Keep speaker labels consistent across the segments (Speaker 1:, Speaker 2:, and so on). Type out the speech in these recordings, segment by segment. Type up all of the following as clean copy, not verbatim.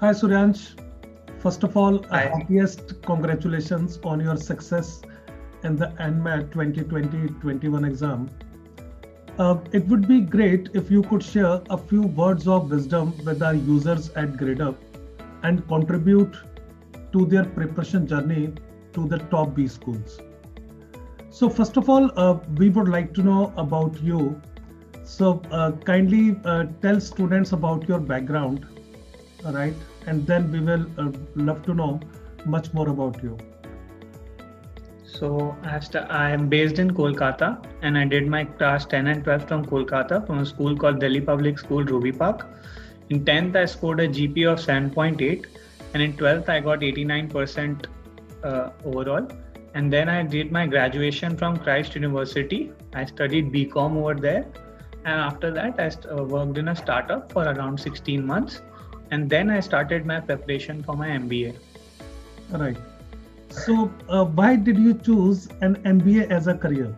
Speaker 1: Hi Suryansh. First of all,
Speaker 2: Hi.
Speaker 1: happiest congratulations on your success in the NMAT 2020-21 exam. It would be great if you could share a few words of wisdom with our users at GradeUp and contribute to their preparation journey to the top B schools. So first of all, we would like to know about you. So kindly tell students about your background, all right? And then we will love to know much more about you.
Speaker 2: I am based in Kolkata and I did my class 10 and 12 from Kolkata from a school called Delhi Public School, Ruby Park. In 10th, I scored a GPA of 7.8 and in 12th, I got 89% overall. And then I did my graduation from Christ University. I studied BCom over there. And after that, I worked in a startup for around 16 months. And then I started my preparation for my MBA.
Speaker 1: All right. So why did you choose an MBA as a career?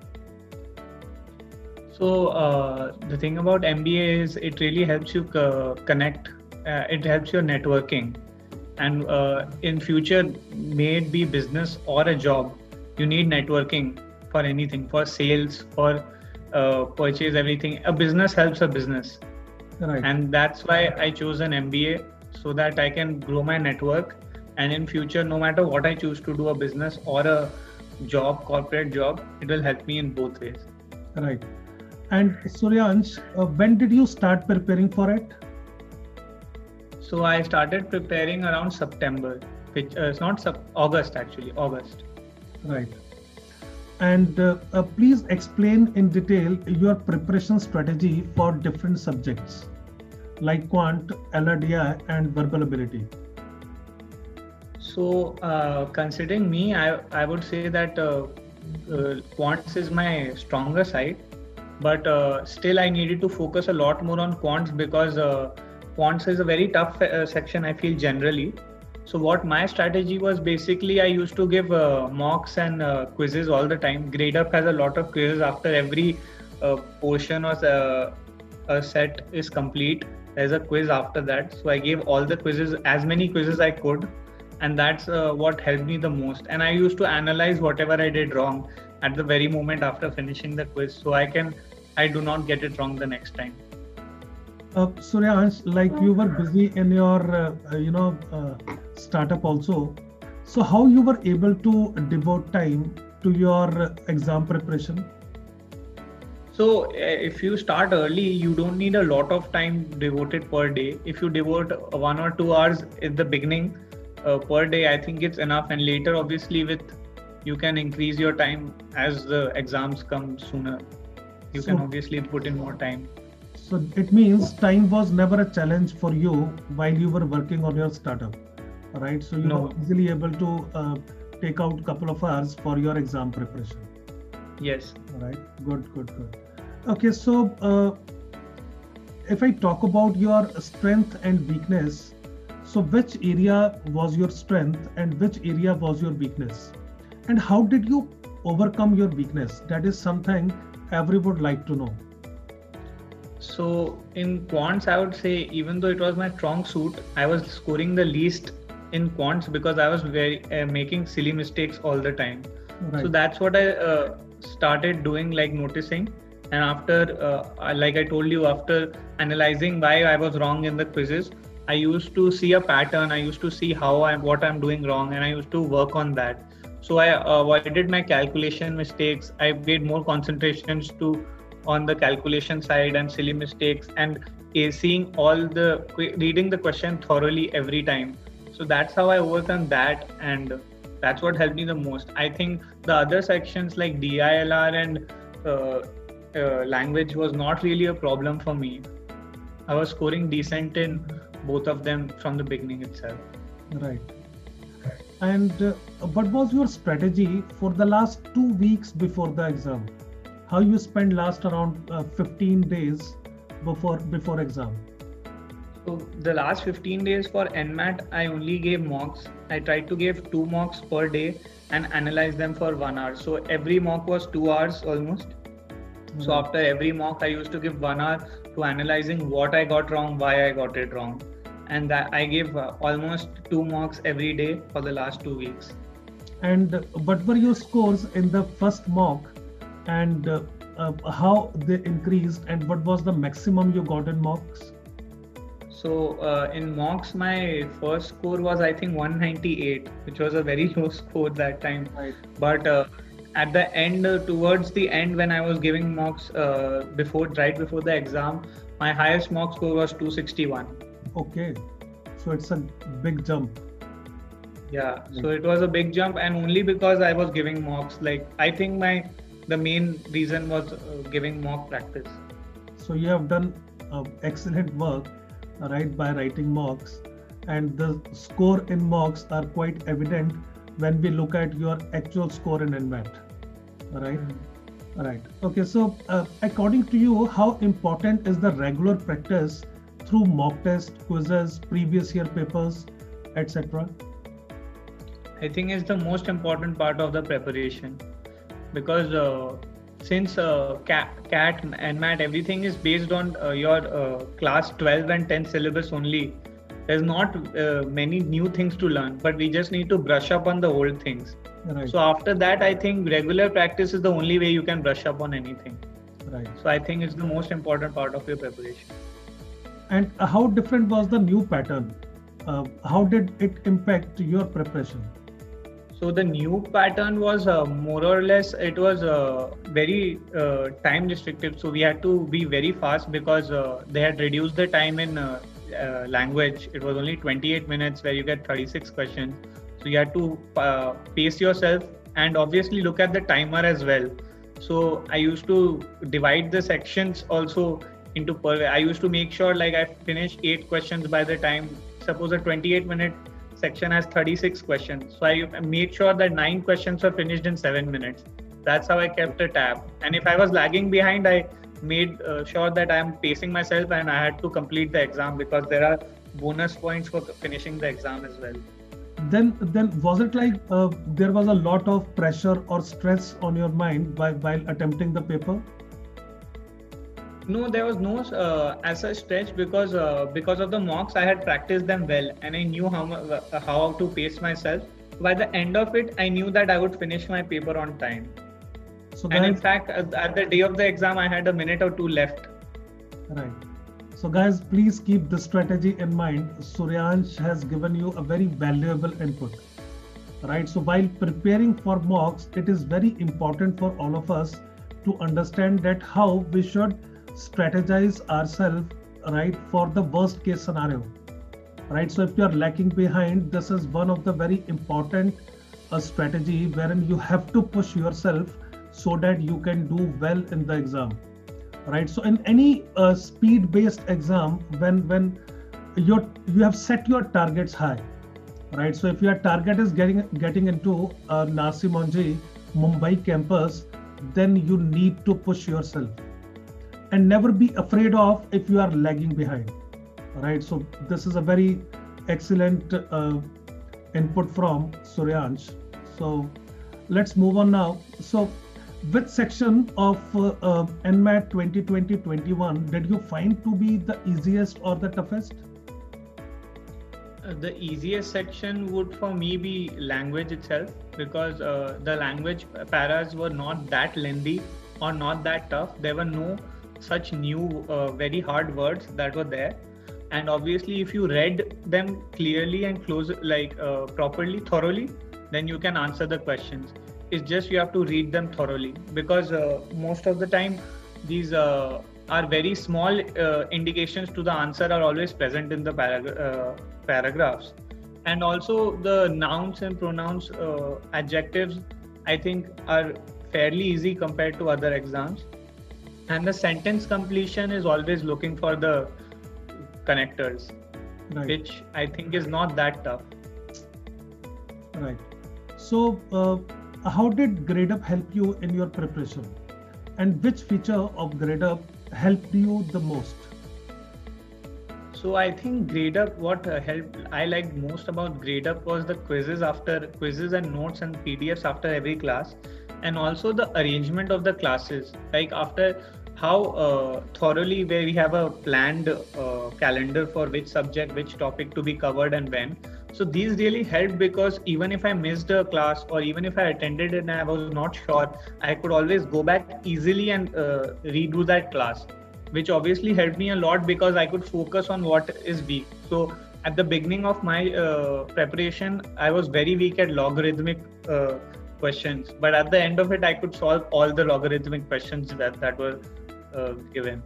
Speaker 2: So the thing about MBA is it really helps you connect. It helps your networking, and in future, may it be business or a job, you need networking for anything, for sales, for purchase, everything. A business helps a business,
Speaker 1: Right.
Speaker 2: and that's why I chose an MBA so that I can grow my network. And in future, no matter what I choose to do, a business or a job, corporate job, it will help me in both ways.
Speaker 1: Right. And Suryansh, when did you start preparing for it?
Speaker 2: So I started preparing around September, which is not August actually, August.
Speaker 1: Right. And please explain in detail your preparation strategy for different subjects like quant, LRDI, and verbal ability.
Speaker 2: So considering me, I would say that quants is my stronger side, but still I needed to focus a lot more on quants because quants is a very tough section, I feel, generally. So what my strategy was, basically I used to give mocks and quizzes all the time. GradeUp has a lot of quizzes after every portion or a set is complete. There's a quiz after that. So I gave all the quizzes, as many quizzes I could, and that's what helped me the most. And I used to analyze whatever I did wrong at the very moment after finishing the quiz, so I do not get it wrong the next time.
Speaker 1: Suryansh, like you were busy in your, startup also. So how you were able to devote time to your exam preparation?
Speaker 2: So if you start early, you don't need a lot of time devoted per day. If you devote 1 or 2 hours at the beginning per day, I think it's enough. And later, obviously, you can increase your time as the exams come sooner. You can obviously put in more time.
Speaker 1: So it means time was never a challenge for you while you were working on your startup, right? So you were easily able to take out a couple of hours for your exam preparation.
Speaker 2: Yes.
Speaker 1: All right. Good. Okay. So if I talk about your strength and weakness, so which area was your strength and which area was your weakness? And how did you overcome your weakness? That is something everyone would like to know.
Speaker 2: So in quants, I would say, even though it was my strong suit, I was scoring the least in quants because I was making silly mistakes all the time. Right. So that's what I started doing, like noticing. And after, like I told you, after analyzing why I was wrong in the quizzes, I used to see a pattern. I used to see what I'm doing wrong, and I used to work on that. So I avoided my calculation mistakes. I made more concentrations on the calculation side and silly mistakes, and reading the question thoroughly every time. So that's how I overcome that, and that's what helped me the most. I think the other sections like DILR and language was not really a problem for me. I was scoring decent in both of them from the beginning itself.
Speaker 1: Right. And what was your strategy for the last 2 weeks before the exam? How you spend last around 15 days before exam?
Speaker 2: So the last 15 days for NMAT, I only gave mocks. I tried to give 2 mocks per day and analyze them for 1 hour. So every mock was 2 hours almost. So after every mock, I used to give 1 hour to analyzing what I got wrong, why I got it wrong. and that I gave almost 2 mocks every day for the last 2 weeks.
Speaker 1: And what were your scores in the first mock, and how they increased, and what was the maximum you got in mocks?
Speaker 2: So in mocks, my first score was I think 198, which was a very low score that time.
Speaker 1: Right.
Speaker 2: But at the end, towards the end, when I was giving mocks right before the exam, my highest mock score was 261.
Speaker 1: Okay, so it's a big jump.
Speaker 2: Yeah, so it was a big jump, and only because I was giving mocks. Like I think the main reason was giving mock practice.
Speaker 1: So you have done excellent work, right, by writing mocks, and the score in mocks are quite evident when we look at your actual score in NMAT, right? Right. Okay. So according to you, how important is the regular practice through mock tests, quizzes, previous year papers, etc.?
Speaker 2: I think it's the most important part of the preparation, because since CAT and MAT, everything is based on your class 12 and 10 syllabus only. There's not many new things to learn, but we just need to brush up on the old things.
Speaker 1: Right.
Speaker 2: So after that, I think regular practice is the only way you can brush up on anything.
Speaker 1: Right.
Speaker 2: So I think it's the most important part of your preparation.
Speaker 1: And how different was the new pattern? How did it impact your preparation?
Speaker 2: So the new pattern was more or less, it was very time restrictive. So we had to be very fast, because they had reduced the time in language. It was only 28 minutes where you get 36 questions. So you had to pace yourself, and obviously look at the timer as well. So I used to divide the sections also into I used to make sure like I finish 8 questions by the time, suppose a 28-minute section has 36 questions. So I made sure that 9 questions were finished in 7 minutes. That's how I kept a tab. And if I was lagging behind, I made sure that I am pacing myself, and I had to complete the exam, because there are bonus points for finishing the exam as well.
Speaker 1: Then was it like there was a lot of pressure or stress on your mind while attempting the paper?
Speaker 2: No, there was no as such stretch, because of the mocks, I had practiced them well, and I knew how to pace myself. By the end of it, I knew that I would finish my paper on time. So guys, and in fact, at the day of the exam, I had a minute or two left.
Speaker 1: Right. So guys, please keep this strategy in mind. Suryansh has given you a very valuable input. Right. So while preparing for mocks, it is very important for all of us to understand that how we should strategize ourselves, right, for the worst case scenario. Right. So if you are lacking behind, this is one of the very important strategy wherein you have to push yourself so that you can do well in the exam. Right. So in any speed-based exam, when you have set your targets high, right? So if your target is getting into Narsee Monjee Mumbai campus, then you need to push yourself, and never be afraid of if you are lagging behind. Right. So this is a very excellent input from Suryansh. So let's move on now. So which section of NMAT 2020-21 did you find to be the easiest or the toughest?
Speaker 2: The easiest section would for me be language itself, because the language paras were not that lengthy or not that tough. There were no such new very hard words that were there. And obviously, if you read them clearly and properly, thoroughly, then you can answer the questions. It's just you have to read them thoroughly, because most of the time these are very small indications to the answer are always present in the paragraphs. And also the nouns and pronouns, adjectives, I think are fairly easy compared to other exams. And the sentence completion is always looking for the connectors, right, which I think is not that tough.
Speaker 1: Right. So how did GradeUp help you in your preparation, and which feature of GradeUp helped you the most?
Speaker 2: So I think GradeUp, what I liked most about GradeUp was the quizzes and notes and PDFs after every class, and also the arrangement of the classes. Like after how thoroughly where we have a planned calendar for which subject, which topic to be covered and when. So these really helped, because even if I missed a class or even if I attended it and I was not sure, I could always go back easily and redo that class, which obviously helped me a lot because I could focus on what is weak. So at the beginning of my preparation, I was very weak at logarithmic questions, but at the end of it, I could solve all the logarithmic questions that were given.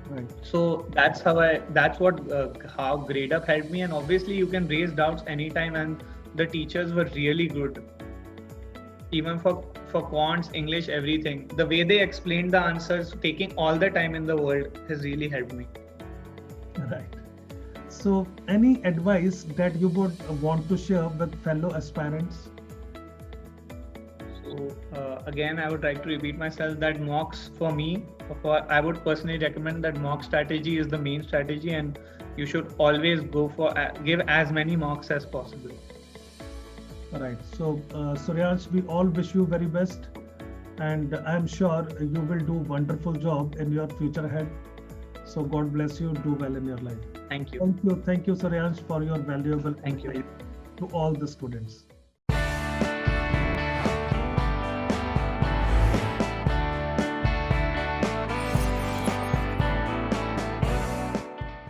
Speaker 1: Right.
Speaker 2: So that's what how Grade Up helped me. And obviously you can raise doubts anytime, and the teachers were really good, even for quants, English, everything. The way they explained the answers, taking all the time in the world, has really helped me.
Speaker 1: Right. So any advice that you would want to share with fellow aspirants?
Speaker 2: So again, I would like to repeat myself that mocks, for me, I would personally recommend that mock strategy is the main strategy, and you should always go for give as many mocks as possible.
Speaker 1: Right. So Suryansh, we all wish you very best, and I'm sure you will do wonderful job in your future ahead. So God bless you. Do well in your life.
Speaker 2: Thank you.
Speaker 1: Thank you, Suryansh, for your valuable
Speaker 2: Thank you
Speaker 1: insight to all the students.